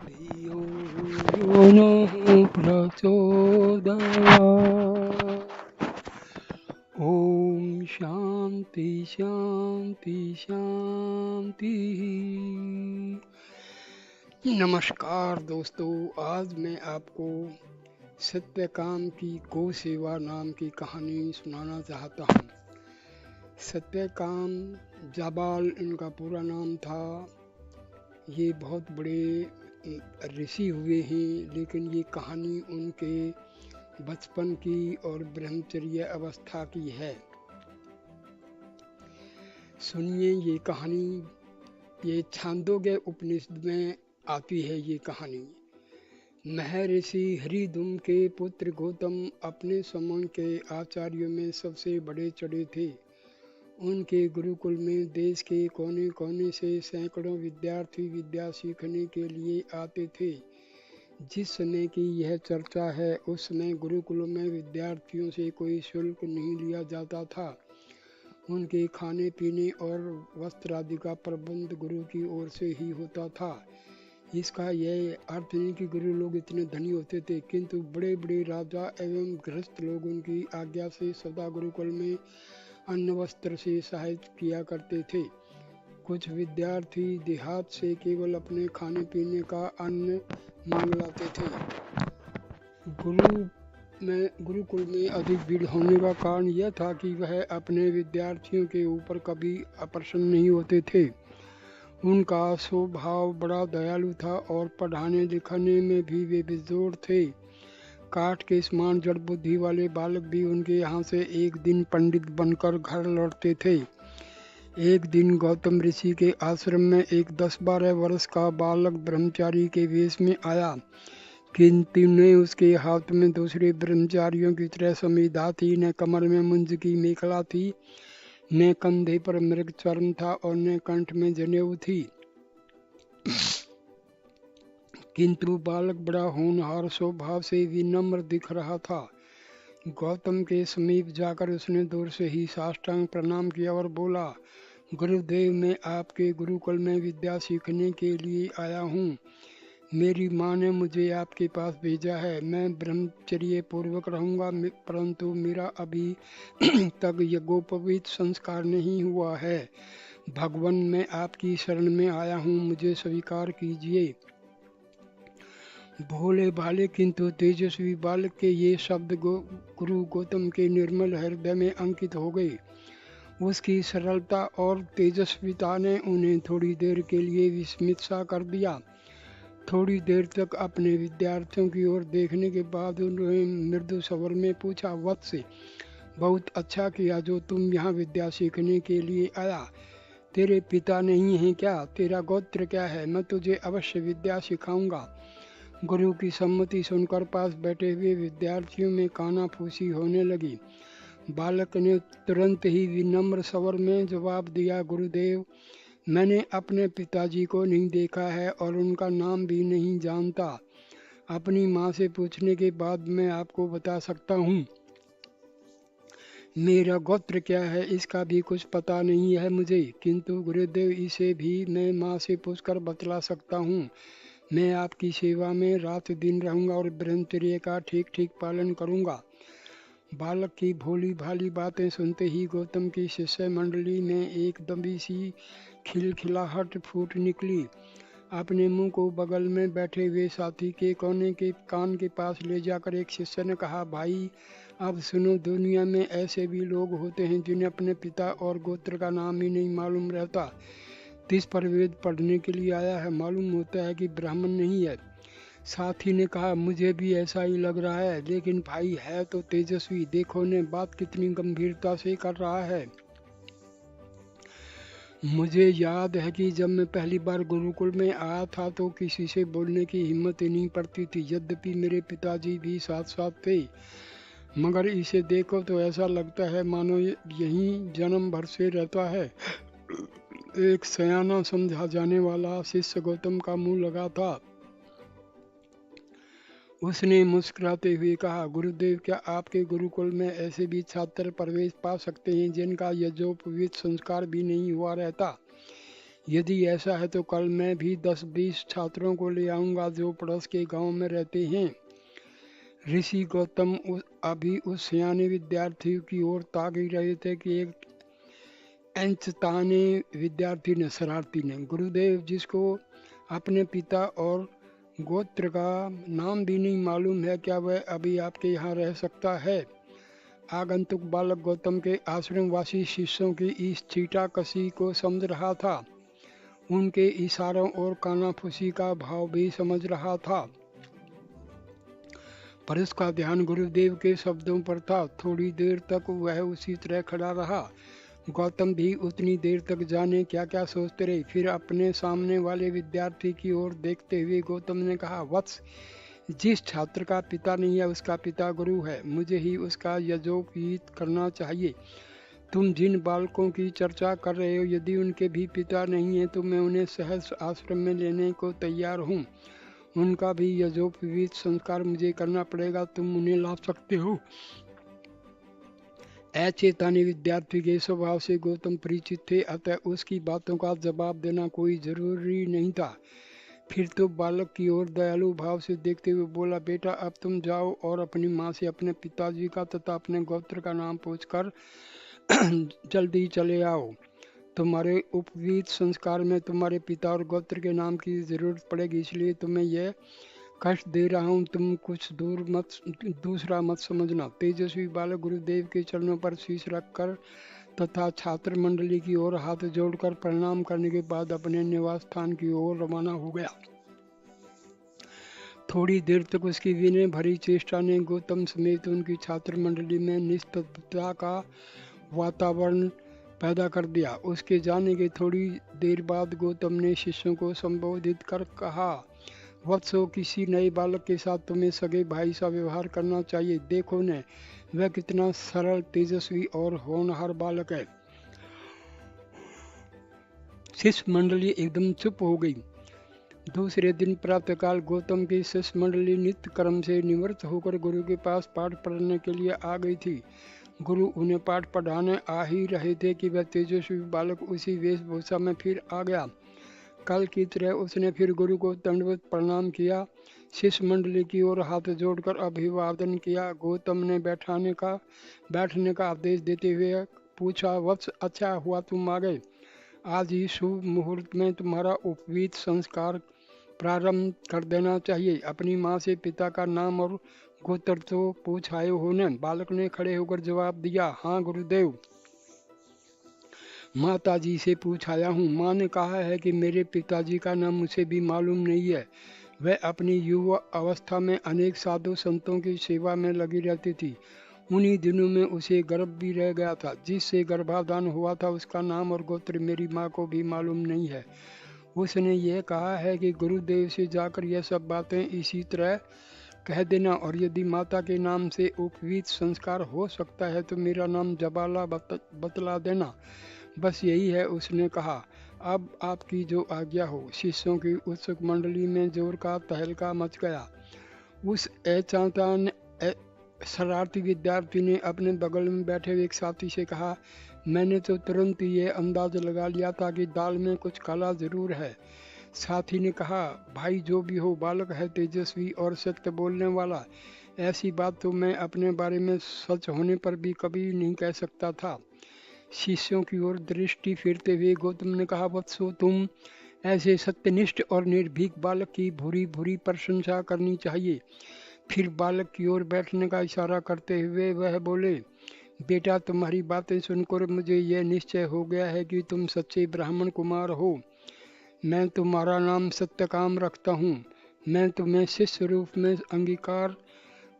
धियो यो नः प्रचोदयात्। ओम शांति शांति शांति। नमस्कार दोस्तों, आज मैं आपको सत्यकाम की गौ सेवा नाम की कहानी सुनाना चाहता हूँ। सत्यकाम जाबाल इनका पूरा नाम था। ये बहुत बड़े ऋषि हुए हैं, लेकिन ये कहानी उनके बचपन की और ब्रह्मचर्य अवस्था की है। सुनिए ये कहानी, ये छांदोग्य उपनिषद में आती है ये कहानी। महर्षि हरिदुम के पुत्र गौतम अपने समय के आचार्यों में सबसे बड़े चढ़े थे। उनके गुरुकुल में देश के कोने कोने से सैकड़ों विद्यार्थी विद्या सीखने के लिए आते थे। जिस समय की यह चर्चा है, उस समय गुरुकुलों में विद्यार्थियों से कोई शुल्क नहीं लिया जाता था। उनके खाने पीने और वस्त्र आदि का प्रबंध गुरु की ओर से ही होता था। इसका यह अर्थ नहीं कि गुरु लोग इतने धनी होते थे, किंतु बड़े बड़े राजा एवं गृहस्थ लोग उनकी आज्ञा से सदा गुरुकुल में अन्न वस्त्र से सहायता किया करते थे। कुछ विद्यार्थी देहात से केवल अपने खाने पीने का अन्न मांग लाते थे। गुरुकुल में अधिक भीड़ होने का कारण यह था कि वह अपने विद्यार्थियों के ऊपर कभी अप्रसन्न नहीं होते थे। उनका स्वभाव बड़ा दयालु था और पढ़ाने लिखाने में भी वे बेजोड़ थे। काठ के समान जड़ बुद्धि वाले बालक भी उनके यहाँ से एक दिन पंडित बनकर घर लौटते थे। एक दिन गौतम ऋषि के आश्रम में एक 10-12 वर्ष का बालक ब्रह्मचारी के वेश में आया, किंतु न उसके हाथ में दूसरे ब्रह्मचारियों की तरह समीधा थी, न कमर में मुंज की मेखला थी, न कंधे पर मृग चर्म था और न कंठ में जनेऊ थी। किंतु बालक बड़ा होनहार स्वभाव से विनम्र दिख रहा था। गौतम के समीप जाकर उसने दूर से ही साष्टांग प्रणाम किया और बोला, गुरुदेव, मैं आपके गुरुकुल में विद्या सीखने के लिए आया हूँ। मेरी माँ ने मुझे आपके पास भेजा है। मैं ब्रह्मचर्य पूर्वक रहूँगा, परंतु मेरा अभी तक यज्ञोपवीत संस्कार नहीं हुआ है। भगवान, मैं आपकी शरण में आया हूँ, मुझे स्वीकार कीजिए। भोले भाले किंतु तेजस्वी बालक के ये शब्द गुरु गौतम के निर्मल हृदय में अंकित हो गए। उसकी सरलता और तेजस्विता ने उन्हें थोड़ी देर के लिए विस्मित सा कर दिया। थोड़ी देर तक अपने विद्यार्थियों की ओर देखने के बाद उन्होंने मृदु स्वर में पूछा, वत्स, बहुत अच्छा किया जो तुम यहाँ विद्या सीखने के लिए आया। तेरे पिता नहीं हैं क्या? तेरा गोत्र क्या है? मैं तुझे अवश्य विद्या सिखाऊंगा। गुरु की सम्मति सुनकर पास बैठे हुए विद्यार्थियों में कानाफूसी होने लगी। बालक ने तुरंत ही विनम्र स्वर में जवाब दिया, गुरुदेव, मैंने अपने पिताजी को नहीं देखा है और उनका नाम भी नहीं जानता। अपनी माँ से पूछने के बाद मैं आपको बता सकता हूँ। मेरा गोत्र क्या है इसका भी कुछ पता नहीं है मुझे, किंतु गुरुदेव इसे भी मैं माँ से पूछकर बतला सकता हूँ। मैं आपकी सेवा में रात दिन रहूँगा और ब्रह्मचर्य का ठीक ठीक पालन करूँगा। बालक की भोली भाली बातें सुनते ही गौतम की शिष्य मंडली में एक दबी सी खिलखिलाहट फूट निकली। अपने मुंह को बगल में बैठे हुए साथी के कोने के कान के पास ले जाकर एक शिष्य ने कहा, भाई अब सुनो, दुनिया में ऐसे भी लोग होते हैं जिन्हें अपने पिता और गोत्र का नाम ही नहीं मालूम रहता। तिस पर वेद पढ़ने के लिए आया है, मालूम होता है कि ब्राह्मण नहीं है। साथी ने कहा, मुझे भी ऐसा ही लग रहा है, लेकिन भाई है तो तेजस्वी, देखो ने बात कितनी गंभीरता से कर रहा है। मुझे याद है कि जब मैं पहली बार गुरुकुल में आया था तो किसी से बोलने की हिम्मत ही नहीं पड़ती थी, यद्यपि मेरे पिताजी भी साथ साथ थे। मगर इसे देखो तो ऐसा लगता है मानो यहीं जन्म भर से रहता है। एक सयाना समझा जाने वाला शिष्य गौतम का मुंह लगा था। उसने मुस्कुराते हुए कहा, गुरुदेव, क्या आपके गुरुकुल में ऐसे भी छात्र प्रवेश पा सकते हैं जिनका यज्ञोपवीत संस्कार भी नहीं हुआ रहता? यदि ऐसा है तो कल मैं भी 10-20 छात्रों को ले आऊंगा जो पड़ोस के गांव में रहते हैं। ऋषि गौतम अभी उस सियाने विद्यार्थी की ओर ताक ही रहे थे कि एक अनचताने विद्यार्थी ने शरारती ने, गुरुदेव जिसको अपने पिता और गोत्र का नाम भी नहीं मालूम है, क्या वह अभी आपके यहाँ रह सकता है? आगंतुक बालक गौतम के आश्रमवासी शिष्यों की इस छीटाकशी को समझ रहा था। उनके इशारों और कानाफूसी का भाव भी समझ रहा था, पर उसका ध्यान गुरुदेव के शब्दों पर था। थोड़ी देर तक वह उसी तरह खड़ा रहा। गौतम भी उतनी देर तक जाने क्या क्या सोचते रहे। फिर अपने सामने वाले विद्यार्थी की ओर देखते हुए गौतम ने कहा, वत्स, जिस छात्र का पिता नहीं है उसका पिता गुरु है। मुझे ही उसका यजोपवीत करना चाहिए। तुम जिन बालकों की चर्चा कर रहे हो, यदि उनके भी पिता नहीं है तो मैं उन्हें सहज आश्रम में लेने को तैयार हूँ। उनका भी यजोपवीत संस्कार मुझे करना पड़ेगा। तुम उन्हें ला सकते हो। अचेतन विद्यार्थी के स्वभाव से गौतम परिचित थे, अतः उसकी बातों का जवाब देना कोई जरूरी नहीं था। फिर तो बालक की ओर दयालु भाव से देखते हुए बोला, बेटा अब तुम जाओ और अपनी माँ से अपने पिताजी का तथा अपने गोत्र का नाम पूछकर जल्दी चले आओ। तुम्हारे उपवीत संस्कार में तुम्हारे पिता और गोत्र के नाम की जरूरत पड़ेगी, इसलिए तुम्हें यह कष्ट दे रहा हूँ। तुम कुछ दूसरा मत समझना। तेजस्वी बालक गुरुदेव के चरणों पर शीश रखकर तथा छात्र मंडली की ओर हाथ जोड़कर प्रणाम करने के बाद अपने निवास स्थान की ओर रवाना हो गया। थोड़ी देर तक उसकी विनय भरी चेष्टा ने गौतम समेत उनकी छात्र मंडली में निस्तब्धता का वातावरण पैदा कर दिया। उसके जाने के थोड़ी देर बाद गौतम ने शिष्यों को संबोधित कर कहा, वत्सो, किसी नए बालक के साथ तुम्हें सगे भाई सा व्यवहार करना चाहिए। देखो न, वह कितना सरल, तेजस्वी और होनहार बालक है। शिष्य मंडली एकदम चुप हो गई। दूसरे दिन प्रातःकाल गौतम की शिष्य मंडली नित्य कर्म से निवृत्त होकर गुरु के पास पाठ पढ़ने के लिए आ गई थी। गुरु उन्हें पाठ पढ़ाने आ ही रहे थे कि वह तेजस्वी बालक उसी वेशभूषा में फिर आ गया। कल की तरह उसने फिर गुरु को दंडवत प्रणाम किया, शिष्य मंडली की ओर हाथ जोड़कर अभिवादन किया। गौतम ने बैठने का आदेश देते हुए पूछा, वत्स, अच्छा हुआ तुम आ गए। आज ही शुभ मुहूर्त में तुम्हारा उपवीत संस्कार प्रारंभ कर देना चाहिए। अपनी माँ से पिता का नाम और गोत्र तो पूछ आए हो न? बालक ने खड़े होकर जवाब दिया, हाँ गुरुदेव, माताजी से पूछ आया हूँ। माँ ने कहा है कि मेरे पिताजी का नाम मुझे भी मालूम नहीं है। वह अपनी युवा अवस्था में अनेक साधु संतों की सेवा में लगी रहती थी। उन्हीं दिनों में उसे गर्भ भी रह गया था। जिससे गर्भाधान हुआ था उसका नाम और गोत्र मेरी माँ को भी मालूम नहीं है। उसने यह कहा है कि गुरुदेव से जाकर यह सब बातें इसी तरह कह देना, और यदि माता के नाम से उपवीत संस्कार हो सकता है तो मेरा नाम जबाला बतला देना। बस यही है, उसने कहा। अब आपकी जो आज्ञा हो। शिष्यों की उत्सुक मंडली में जोर का तहलका मच गया। उस अचानक शरारती विद्यार्थी ने अपने बगल में बैठे हुए एक साथी से कहा, मैंने तो तुरंत ये अंदाज लगा लिया था कि दाल में कुछ काला जरूर है। साथी ने कहा, भाई जो भी हो, बालक है तेजस्वी और सत्य बोलने वाला। ऐसी बात तो मैं अपने बारे में सच होने पर भी कभी नहीं कह सकता था। शिष्यों की ओर दृष्टि फिरते हुए गौतम ने कहा, वत्सो, तुम ऐसे सत्यनिष्ठ और निर्भीक बालक की भूरी भूरी प्रशंसा करनी चाहिए। फिर बालक की ओर बैठने का इशारा करते हुए वह बोले, बेटा, तुम्हारी बातें सुनकर मुझे यह निश्चय हो गया है कि तुम सच्चे ब्राह्मण कुमार हो। मैं तुम्हारा नाम सत्यकाम रखता हूँ। मैं तुम्हें शिष्य रूप में अंगीकार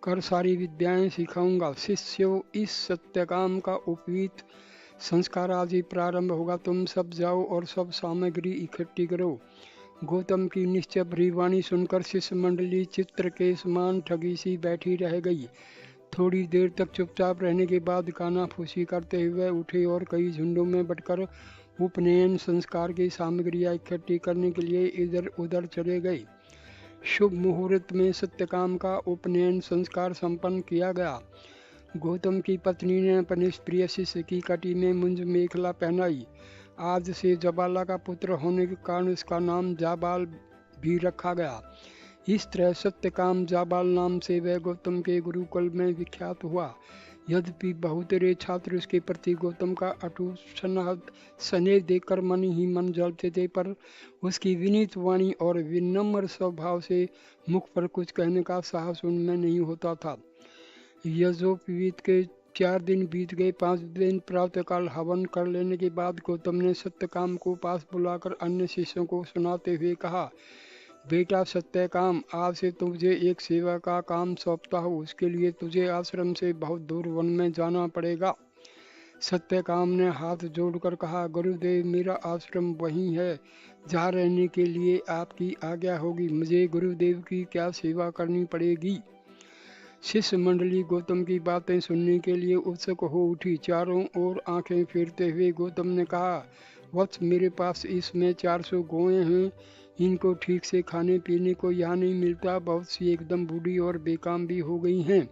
कर सारी विद्याएं सिखाऊंगा। शिष्यों, इस सत्यकाम का उपवीत संस्कार आज ही प्रारंभ होगा। तुम सब जाओ और सब सामग्री इकट्ठी करो। गौतम की निश्चय भरी वाणी सुनकर शिष्य मंडली चित्र के समान ठगी सी बैठी रह गई। थोड़ी देर तक चुपचाप रहने के बाद कानाफूसी करते हुए उठे और कई झुंडों में बटकर उपनयन संस्कार की सामग्रियां इकट्ठी करने के लिए इधर उधर चले गए। शुभ मुहूर्त में सत्यकाम का उपनयन संस्कार संपन्न किया गया। गौतम की पत्नी ने अपने प्रिय शिष्य की कटी में मुंज मेखला पहनाई। आज से जबाला का पुत्र होने के कारण इसका नाम जाबाल भी रखा गया। इस तरह सत्यकाम जाबाल नाम से वह गौतम के गुरुकुल में विख्यात हुआ। यद्यपि बहुतेरे छात्र उसके प्रति गौतम का अटूट स्नेह देखकर मन ही मन जलते थे, पर उसकी विनीत वाणी और विनम्र स्वभाव से मुख पर कुछ कहने का साहस उनमें नहीं होता था। यज्ञोपवीत के 4 दिन बीत गए। 5 दिन प्रातःकाल हवन कर लेने के बाद गौतम ने सत्यकाम को पास बुलाकर अन्य शिष्यों को सुनाते हुए कहा, बेटा सत्यकाम, आज से तुझे एक सेवा का काम सौंपता हूँ। उसके लिए तुझे आश्रम से बहुत दूर वन में जाना पड़ेगा। सत्यकाम ने हाथ जोड़कर कहा, गुरुदेव, मेरा आश्रम वहीं है जहाँ रहने के लिए आपकी आज्ञा होगी। मुझे गुरुदेव की क्या सेवा करनी पड़ेगी? शिष्य मंडली गौतम की बातें सुनने के लिए उत्सुक हो उठी। चारों ओर आंखें फेरते हुए गौतम ने कहा, वत्स, मेरे पास इसमें 400 गौएं हैं। इनको ठीक से खाने पीने को यहाँ नहीं मिलता। बहुत सी एकदम बूढ़ी और बेकाम भी हो गई हैं।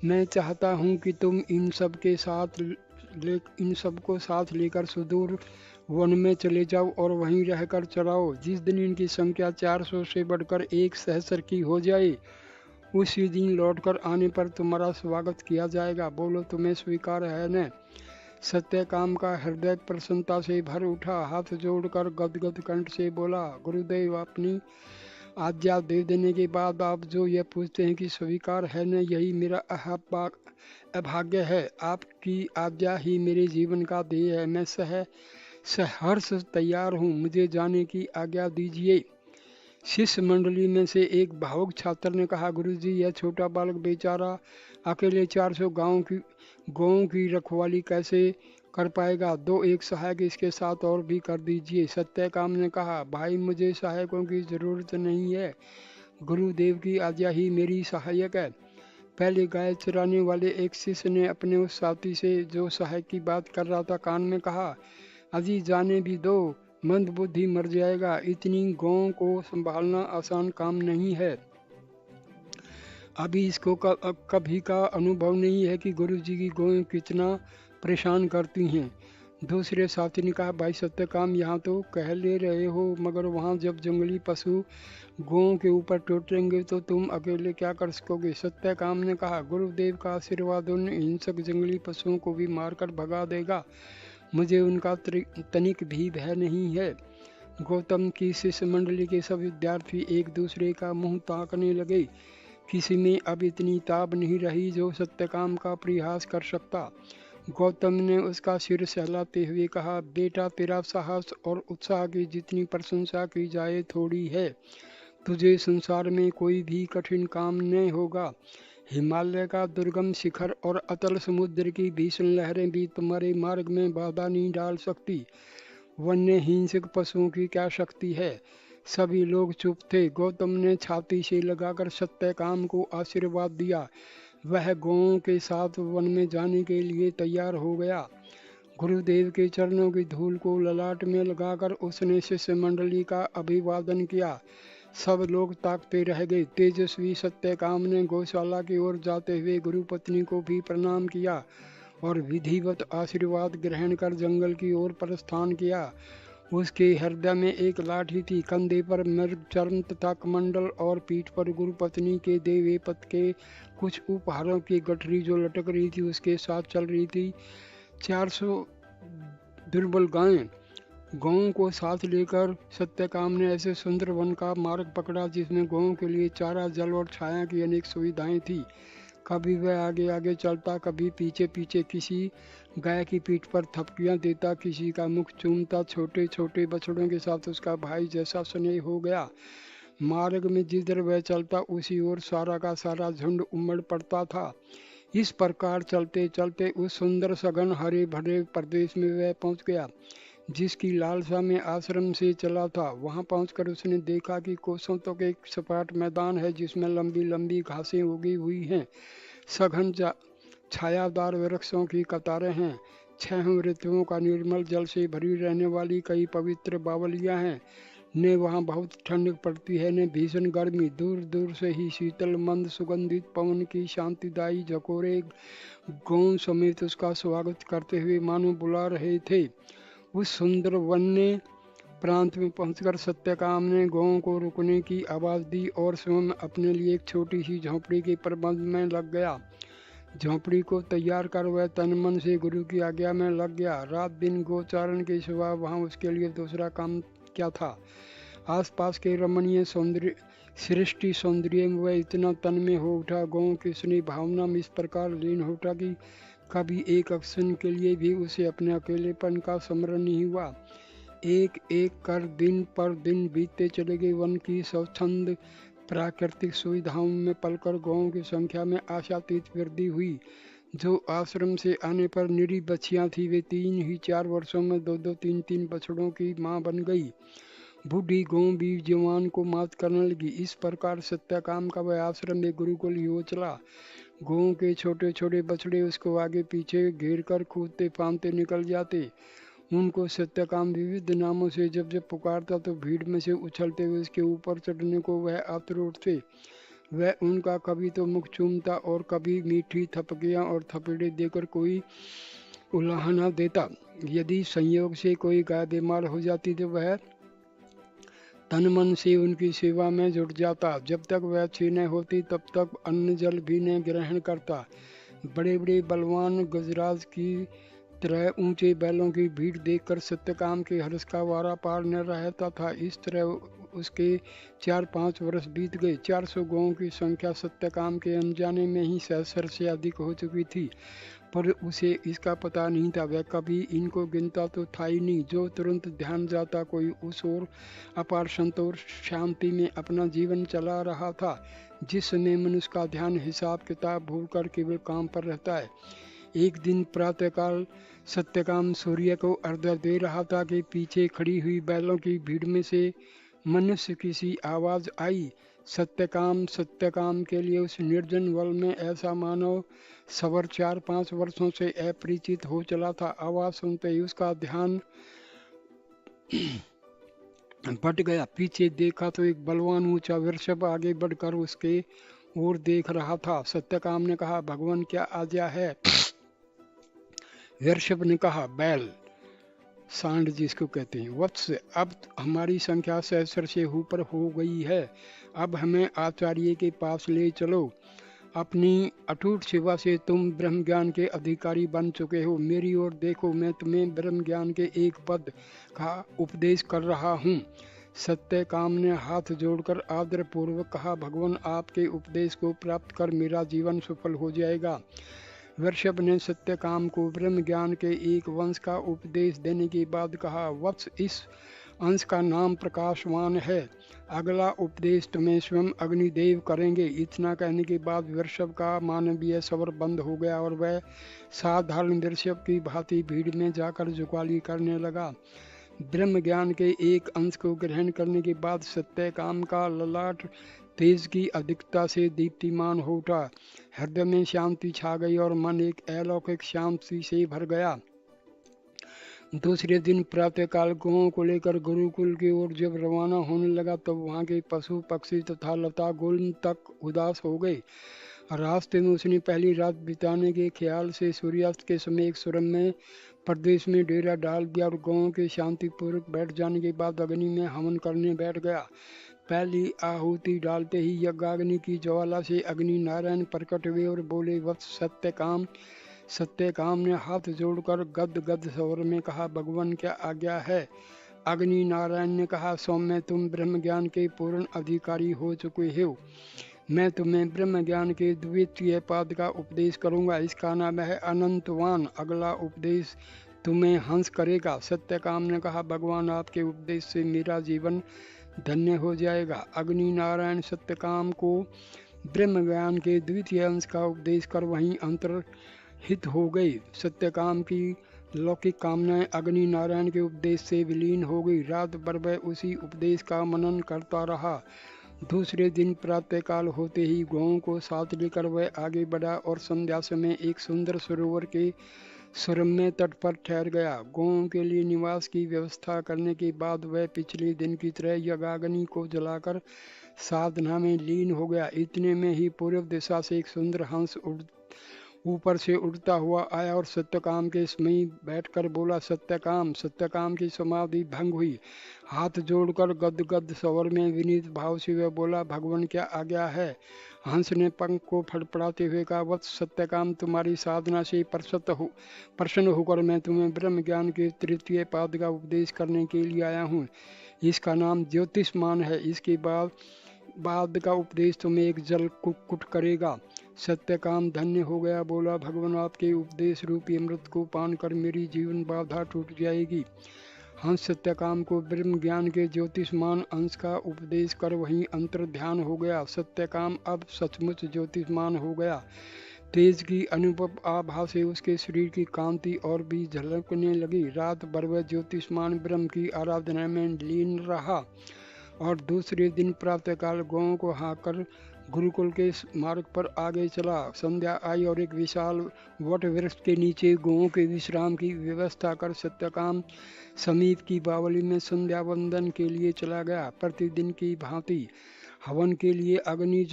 मैं चाहता हूँ कि तुम इन सबको साथ लेकर सुदूर वन में चले जाओ और वहीं रहकर चराओ। जिस दिन इनकी संख्या 400 से बढ़कर 1 सहस्र की हो जाए, उसी दिन लौटकर आने पर तुम्हारा स्वागत किया जाएगा। बोलो, तुम्हें स्वीकार है न? सत्यकाम का हृदय प्रसन्नता से भर उठा। हाथ जोड़कर गदगद कंठ से बोला, गुरुदेव, अपनी आज्ञा दे देने के बाद आप जो यह पूछते हैं कि स्वीकार है न, यही मेरा अभाग्य है। आपकी आज्ञा ही मेरे जीवन का ध्येय है। मैं सहर्ष तैयार हूँ। मुझे जाने की आज्ञा दीजिए। शिष्य मंडली में से एक भावुक छात्र ने कहा, गुरुजी, यह छोटा बालक बेचारा अकेले 400 गांवों की रखवाली कैसे कर पाएगा? 2-1 सहायक इसके साथ और भी कर दीजिए। सत्यकाम ने कहा, भाई, मुझे सहायकों की जरूरत नहीं है। गुरुदेव की आज्ञा ही मेरी सहायक है। पहले गाय चराने वाले एक शिष्य ने अपने उस साथी से, जो सहायक की बात कर रहा था, कान में कहा, अजी जाने भी दो, मंद बुद्धि मर जाएगा। इतनी गौं को संभालना आसान काम नहीं है। अभी इसको कभी का अनुभव नहीं है कि गुरुजी की गौं कितना परेशान करती हैं। दूसरे साथी ने कहा, भाई सत्यकाम, यहाँ तो कह ले रहे हो, मगर वहाँ जब जंगली पशु गौं के ऊपर टूटेंगे तो तुम अकेले क्या कर सकोगे? सत्यकाम ने कहा, गुरुदेव का आशीर्वाद उन हिंसक जंगली पशुओं को भी मारकर भगा देगा। मुझे उनका तनिक भी भय नहीं है। गौतम की शिष्य मंडली के सब विद्यार्थी एक दूसरे का मुंह ताकने लगे। किसी में अब इतनी ताब नहीं रही जो सत्यकाम का परिहास कर सकता। गौतम ने उसका सिर सहलाते हुए कहा, बेटा, तेरा साहस और उत्साह की जितनी प्रशंसा की जाए थोड़ी है। तुझे संसार में कोई भी कठिन काम नहीं होगा। हिमालय का दुर्गम शिखर और अतल समुद्र की भीषण लहरें भी तुम्हारे मार्ग में बाधा नहीं डाल सकती। वन्य हिंसक पशुओं की क्या शक्ति है? सभी लोग चुप थे। गौतम ने छाती से लगाकर सत्यकाम को आशीर्वाद दिया। वह गौओं के साथ वन में जाने के लिए तैयार हो गया। गुरुदेव के चरणों की धूल को ललाट में लगाकर उसने शिष्य मंडली का अभिवादन किया। सब लोग ताकते रह गए। तेजस्वी सत्यकाम ने गौशाला की ओर जाते हुए गुरुपत्नी को भी प्रणाम किया और विधिवत आशीर्वाद ग्रहण कर जंगल की ओर प्रस्थान किया। उसके हृदय में एक लाठी थी, कंधे पर मृग चर्म तथा कमंडल और पीठ पर गुरुपत्नी के देवे पद के कुछ उपहारों की गठरी जो लटक रही थी, उसके साथ चल रही थी 400 दुर्बल गायें। गौओं को साथ लेकर सत्यकाम ने ऐसे सुंदर वन का मार्ग पकड़ा जिसमें गौओं के लिए चारा, जल और छाया की अनेक सुविधाएं थी। कभी वह आगे आगे चलता, कभी पीछे पीछे, किसी गाय की पीठ पर थपकियां देता, किसी का मुख चूमता। छोटे छोटे बछड़ों के साथ उसका भाई जैसा स्नेह हो गया। मार्ग में जिधर वह चलता उसी ओर सारा का सारा झुंड उमड़ पड़ता था। इस प्रकार चलते चलते उस सुंदर सघन हरे भरे प्रदेश में वह पहुंच गया जिसकी लालसा में आश्रम से चला था। वहां पहुंचकर उसने देखा कि कोसों तक एक सपाट मैदान है जिसमें लंबी लंबी घासें उगी हुई हैं। सघन छायादार वृक्षों की कतारें हैं। 6 ऋतुओं का निर्मल जल से भरी रहने वाली कई पवित्र बावलियां हैं। न वहाँ बहुत ठंड पड़ती है न भीषण गर्मी। दूर दूर से ही शीतल मंद सुगंधित पवन की शांतिदायी झकोरे गौं समेत उसका स्वागत करते हुए मानो बुला रहे थे। उस सुंदर वन्य प्रांत में पहुंचकर सत्यकाम ने गौओं को रुकने की आवाज़ दी और स्वयं अपने लिए एक छोटी सी झोंपड़ी के प्रबंध में लग गया। झोंपड़ी को तैयार कर वह तन मन से गुरु की आज्ञा में लग गया। रात दिन गोचारण के सिवा वहाँ उसके लिए दूसरा काम क्या था। आसपास के रमणीय सौंदर्य सृष्टि सौंदर्य में वह इतना तन में हो उठा, गौओं की स्नेह भावना में इस प्रकार लीन हो उठा कि कभी एक क्षण के लिए भी उसे अपने अकेलेपन का स्मरण नहीं हुआ। एक एक कर दिन पर दिन बीतते चले गए। वन की स्वच्छंद प्राकृतिक सुविधाओं में पलकर गौओं की संख्या में आशातीत वृद्धि हुई। जो आश्रम से आने पर निरी बच्चियां थी, वे 3 ही 4 वर्षों में 2-2, 3-3 बछड़ों की मां बन गई। बूढ़ी गौ भी जवान को मात करने लगी। इस प्रकार सत्यकाम का वह आश्रम एक गुरुकुल ही हो चला। गौओं के छोटे छोटे बछड़े उसको आगे पीछे घेर कर कूदते फांदते निकल जाते। उनको सत्यकाम विविध नामों से जब जब पुकारता तो भीड़ में से उछलते हुए उसके ऊपर चढ़ने को वह आतुर उठते। वह उनका कभी तो मुख चूमता और कभी मीठी थपकियां और थपेड़े देकर कोई उलाहना देता। यदि संयोग से कोई गाय बीमार हो जाती तो वह तन मन से उनकी सेवा में जुट जाता। जब तक वह अच्छी न होती तब तक अन्न जल भी न ग्रहण करता। बड़े बड़े बलवान गजराज की तरह ऊंचे बैलों की भीड़ देखकर सत्यकाम के हर्ष का वारा पार न रहता था। इस तरह उसके 4-5 वर्ष बीत गए। 400 गौओं की संख्या सत्यकाम के अनजाने में ही सहस्र से अधिक हो चुकी थी, पर उसे इसका पता नहीं था। वह कभी इनको गिनता तो था ही नहीं। जो तुरंत ध्यान जाता कोई उस ओर अपार संतोष शांति में अपना जीवन चला रहा था। जिस समय मनुष्य का ध्यान हिसाब किताब भूलकर केवल काम पर रहता है। एक दिन प्रातःकाल सत्यकाम सूर्य को अर्घ्य दे रहा था कि पीछे खड़ी हुई बैलों की भीड़ में से मनुष्य की सी आवाज आई। सत्यकाम के लिए उस निर्जन वन में ऐसा मानव सवर 4-5 वर्षों से अपरिचित हो चला था। आवाज सुनते ही उसका ध्यान भट गया। पीछे देखा तो एक बलवान ऊंचा वृषभ आगे बढ़कर उसके ओर देख रहा था। सत्यकाम ने कहा, भगवान क्या आज्ञा है। वृषभ ने कहा, बैल सांड जिसको कहते हैं, वत्स अब हमारी संख्या सहस्र से ऊपर हो गई है। अब हमें आचार्य के पास ले चलो। अपनी अटूट सेवा से तुम ब्रह्म ज्ञान के अधिकारी बन चुके हो। मेरी ओर देखो, मैं तुम्हें ब्रह्म ज्ञान के एक पद का उपदेश कर रहा हूँ। सत्यकाम ने हाथ जोड़कर आदर पूर्वक कहा, भगवान आपके उपदेश को प्राप्त कर मेरा जीवन सफल हो जाएगा। वृषभ ने सत्यकाम को ब्रह्म ज्ञान के एक वंश का उपदेश देने के बाद कहा, वत्स इस अंश का नाम प्रकाशवान है। अगला उपदेश तुम्हें स्वयं अग्निदेव करेंगे। इतना कहने के बाद वृषभ का मानवीय सवर बंद हो गया और वह साधारण वृषभ की भांति भीड़ में जाकर जुकाली करने लगा। ब्रह्म ज्ञान के एक अंश को ग्रहण करने के बाद सत्यकाम का ललाट तेज की अधिकता से दीप्तिमान हो उठा। हृदय में शांति छा गई और मन एक अलौकिक शांति से भर गया। दूसरे दिन प्रातःकाल गौओं को लेकर गुरुकुल की ओर जब रवाना होने लगा तब वहाँ के पशु पक्षी तथा लता गुल्म तक उदास हो गए। रास्ते में उसने पहली रात बिताने के ख्याल से सूर्यास्त के समय एक सुरम्य प्रदेश में डेरा डाल दिया और गौओं के शांतिपूर्वक बैठ जाने के बाद अग्नि में हवन करने बैठ गया। पहली आहुति डालते ही यज्ञाग्नि की ज्वाला से अग्नि नारायण प्रकट हुए और बोले, वत्स सत्यकाम। सत्यकाम ने हाथ जोड़कर गद गद स्वर में कहा, भगवान क्या आज्ञा है। अग्नि नारायण ने कहा, सौम्य तुम ब्रह्म ज्ञान के पूर्ण अधिकारी हो चुके हो। मैं तुम्हें ब्रह्म ज्ञान के द्वितीय पाद का उपदेश करूंगा। इसका नाम है अनंतवान। अगला उपदेश तुम्हें हंस करेगा। सत्यकाम ने कहा, भगवान आपके उपदेश से मेरा जीवन धन्य हो जाएगा। अग्नि नारायण सत्यकाम को ब्रह्म ज्ञान के द्वितीय अंश का उपदेश कर वहीं अंतर्हित हो गई। सत्यकाम की लौकिक कामनाएं अग्नि नारायण के उपदेश से विलीन हो गई। रात भर वह उसी उपदेश का मनन करता रहा। दूसरे दिन प्रातःकाल होते ही गौओं को साथ लेकर वह आगे बढ़ा और संध्या समय एक सुंदर सरोवर के सुरम्य तट पर ठहर गया। गौओं के लिए निवास की व्यवस्था करने के बाद वह पिछले दिन की तरह यज्ञाग्नि को जलाकर साधना में लीन हो गया। इतने में ही पूर्व दिशा से एक सुंदर हंस ऊपर से उड़ता हुआ आया और सत्यकाम के समीप बैठकर बोला, सत्यकाम। सत्यकाम की समाधि भंग हुई। हाथ जोड़कर गदगद स्वर में विनीत भाव से वह बोला, भगवान क्या आज्ञा है। हंस ने पंख को फड़फड़ाते हुए कहा, वत्स सत्यकाम, तुम्हारी साधना से प्रसन्न होकर मैं तुम्हें ब्रह्म ज्ञान के तृतीय पाद का उपदेश करने के लिए आया हूँ। इसका नाम ज्योतिष्मान है। इसके बाद का उपदेश तुम्हें एक जल कुक्कुट करेगा। सत्यकाम धन्य हो गया, बोला, भगवान आपके उपदेश रूपी अमृत को पान कर मेरी जीवन बाधा टूट जाएगी। हंस सत्यकाम को ब्रह्म ज्ञान के ज्योतिष्मान अंश का उपदेश कर वहीं अंतर ध्यान हो गया। सत्यकाम अब सचमुच ज्योतिष्मान हो गया। तेज की अनुभव आभा से उसके शरीर की कांति और भी झलकने लगी। रात भर वह ज्योतिष्मान ब्रह्म की आराधना में लीन रहा और दूसरे दिन प्रातःकाल गौओं को हाँककर गुरुकुल के मार्ग पर आगे चला। संध्या आई और एक विशाल वट वृक्ष के नीचे गौओं के विश्राम की व्यवस्था कर सत्यकाम समीप की बावली में संध्या वंदन के लिए चला गया। प्रतिदिन की भांति हवन के लिए अग्नि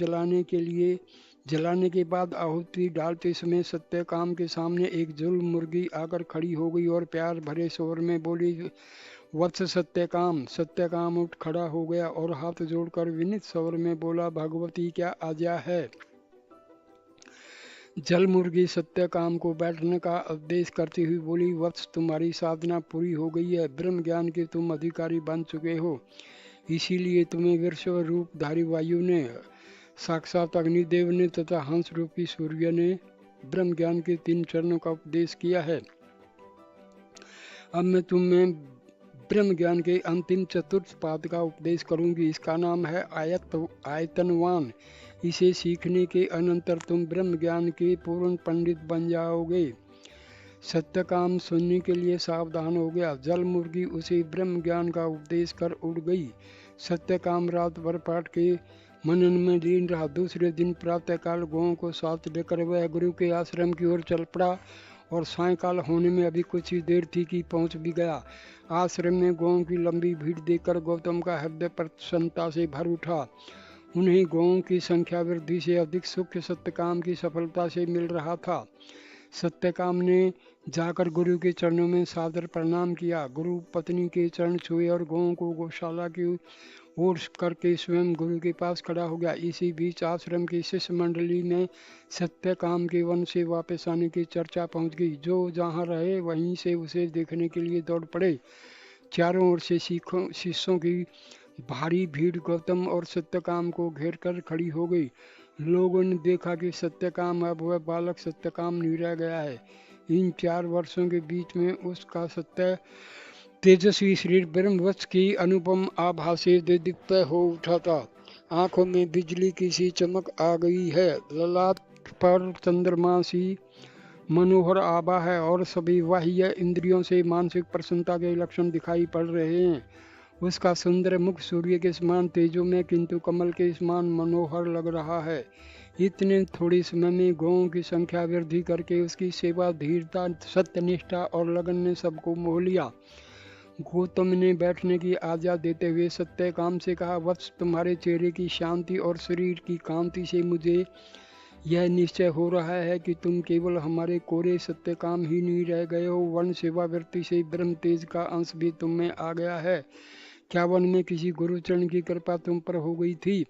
जलाने के बाद आहुति डालते समय सत्यकाम के सामने एक जुल मुर्गी आकर खड़ी हो गई और प्यार भरे स्वर में बोली, वत्स सत्यकाम। सत्यकाम उठ खड़ा हो गया और हाथ जोड़कर विनीत स्वर में बोला, भगवती क्या आज्ञा है। जल मुर्गी सत्यकाम को बैठने का आदेश करती हुई बोली, वत्स तुम्हारी साधना पूरी हो गई है। ब्रह्म ज्ञान के तुम अधिकारी बन चुके हो। इसीलिए तुम्हें वृषभ रूपधारी वायु ने, साक्षात अग्निदेव ने तथा हंस रूपी सूर्य ने ब्रह्म ज्ञान के 3 चरणों का उपदेश किया है। अब मैं तुम्हें ब्रह्म ज्ञान के अंतिम चतुर्थ पाद का उपदेश करूंगी। इसका नाम है आयतनवान। इसे सीखने के अनंतर तुम ब्रह्म ज्ञान के पूर्ण पंडित बन जाओगे। सत्यकाम सुनने के लिए सावधान हो गया। जल मुर्गी उसे ब्रह्म ज्ञान का उपदेश कर उड़ गई। सत्यकाम रात भर पाठ के मनन में लीन रहा। दूसरे दिन प्रातःकाल गौओं को साथ लेकर वह गुरु के आश्रम की ओर चल पड़ा और सायंकाल होने में अभी कुछ ही देर थी कि पहुंच भी गया। आश्रम में गौओं की लंबी भीड़ देखकर गौतम का हृदय प्रसन्नता से भर उठा। उन्हें गौओं की संख्या वृद्धि से अधिक सुख सत्यकाम की सफलता से मिल रहा था। सत्यकाम ने जाकर गुरु के चरणों में सादर प्रणाम किया। गुरु पत्नी के चरण छुए और गौओं को गौशाला की ओर करके स्वयं गुरु के पास खड़ा हो गया। इसी बीच आश्रम की शिष्य मंडली में सत्यकाम के वन से वापस आने की चर्चा पहुंच गई। जो जहां रहे वहीं से उसे देखने के लिए दौड़ पड़े। चारों ओर से शिष्यों की भारी भीड़ गौतम और सत्यकाम को घेर कर खड़ी हो गई। लोगों ने देखा कि सत्यकाम अब वह बालक सत्यकाम नहीं रह गया है। इन 4 वर्षों के बीच में उसका तेजस्वी शरीर ब्रह्मवत्स की अनुपम आभा से दीप्त हो उठा था। आंखों में बिजली की सी चमक आ गई है। ललाट पर चंद्रमा सी मनोहर आभा है और सभी बाह्य इंद्रियों से मानसिक प्रसन्नता के लक्षण दिखाई पड़ रहे हैं। उसका सुंदर मुख सूर्य के समान तेजो में किंतु कमल के समान मनोहर लग रहा है। इतने थोड़े समय में गौओं की संख्या वृद्धि करके उसकी सेवा, धीरता, सत्यनिष्ठा और लगन ने सबको मोह लिया। गौतम ने बैठने की आज्ञा देते हुए सत्यकाम से कहा, वत्स तुम्हारे चेहरे की शांति और शरीर की कांति से मुझे यह निश्चय हो रहा है कि तुम केवल हमारे कोरे सत्यकाम ही नहीं रह गए हो, वर्ण सेवा वृत्ति से ब्रह्म तेज का अंश भी तुम में आ गया है। क्या वन में किसी गुरुचरण की कृपा तुम पर हो गई थी?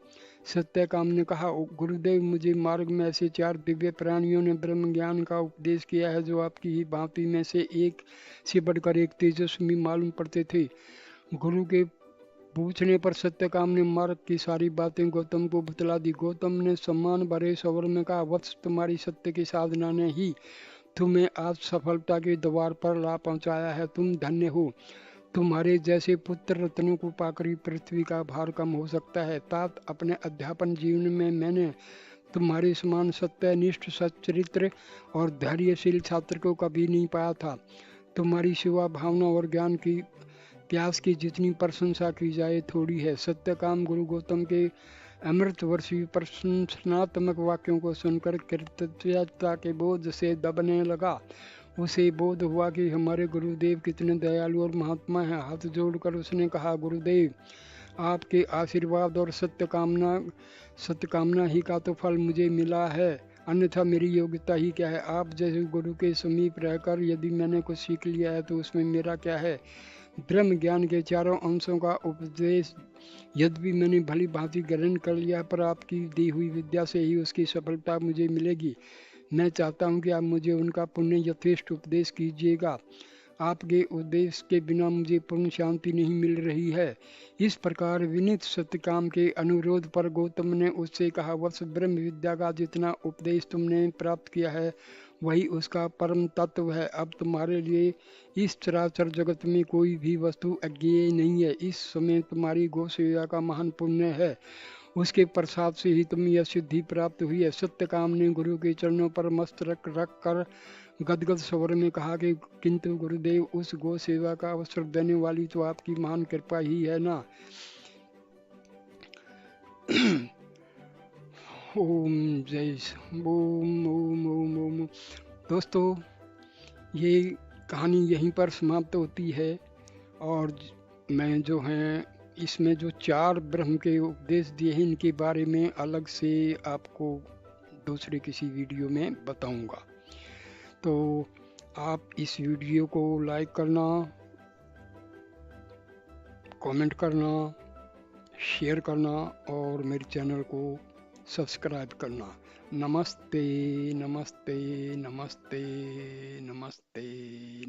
सत्यकाम ने कहा, गुरुदेव, मुझे मार्ग में ऐसे 4 दिव्य प्राणियों ने ब्रह्म ज्ञान का उपदेश किया है जो आपकी ही भांति में से एक से बढ़कर एक तेजस्वी मालूम पड़ते थे। गुरु के पूछने पर सत्यकाम ने मार्ग की सारी बातें गौतम को बतला दी। गौतम ने सम्मान भरे स्वर में कहा, वत्स तुम्हारी सत्य की साधना ने ही तुम्हें आज सफलता के द्वार पर ला पहुंचाया है। तुम धन्य हो। तुम्हारे जैसे पुत्र रत्नों को पाकर पृथ्वी का भार कम हो सकता है। तात अपने अध्यापन जीवन में मैंने तुम्हारे समान सत्यनिष्ठ, सच्चरित्र और धैर्यशील छात्र को कभी नहीं पाया था। तुम्हारी सेवा भावना और ज्ञान की प्यास की जितनी प्रशंसा की जाए थोड़ी है। सत्यकाम गुरु गौतम के अमृतवर्षी प्रशंसनात्मक वाक्यों को सुनकर कृतज्ञता के बोझ से दबने लगा। उसे बोध हुआ कि हमारे गुरुदेव कितने दयालु और महात्मा हैं। हाथ जोड़कर उसने कहा, गुरुदेव, आपके आशीर्वाद और सत्यकामना ही का तो फल मुझे मिला है। अन्यथा मेरी योग्यता ही क्या है। आप जैसे गुरु के समीप रहकर यदि मैंने कुछ सीख लिया है तो उसमें मेरा क्या है। ब्रह्म ज्ञान के चारों अंशों का उपदेश यद्यपि मैंने भली भांति ग्रहण कर लिया, पर आपकी दी हुई विद्या से ही उसकी सफलता मुझे मिलेगी। मैं चाहता हूँ कि आप मुझे उनका पुण्य यथेष्ट उपदेश कीजिएगा। आपके उपदेश के बिना मुझे पूर्ण शांति नहीं मिल रही है। इस प्रकार विनीत सत्यकाम के अनुरोध पर गौतम ने उससे कहा, वत्स, ब्रह्म विद्या का जितना उपदेश तुमने प्राप्त किया है वही उसका परम तत्व है। अब तुम्हारे लिए इस चराचर जगत में कोई भी वस्तु अज्ञेय नहीं है। इस समय तुम्हारी गौ सेवा का महान पुण्य है, उसके प्रसाद से ही तुम्हें यह सिद्धि प्राप्त हुई है। सत्यकाम ने गुरु के चरणों पर मस्तक रख कर गदगद स्वर में कहा कि किंतु गुरुदेव, उस गौ सेवा का अवसर देने वाली तो आपकी महान कृपा ही है ना। ओम जय ओम ओम ओम ओम। दोस्तों, ये कहानी यहीं पर समाप्त होती है और मैं जो है इसमें जो 4 ब्रह्म के उपदेश दिए हैं इनके बारे में अलग से आपको दूसरे किसी वीडियो में बताऊंगा। तो आप इस वीडियो को लाइक करना, कमेंट करना, शेयर करना और मेरे चैनल को सब्सक्राइब करना। नमस्ते नमस्ते नमस्ते नमस्ते नमस्ते।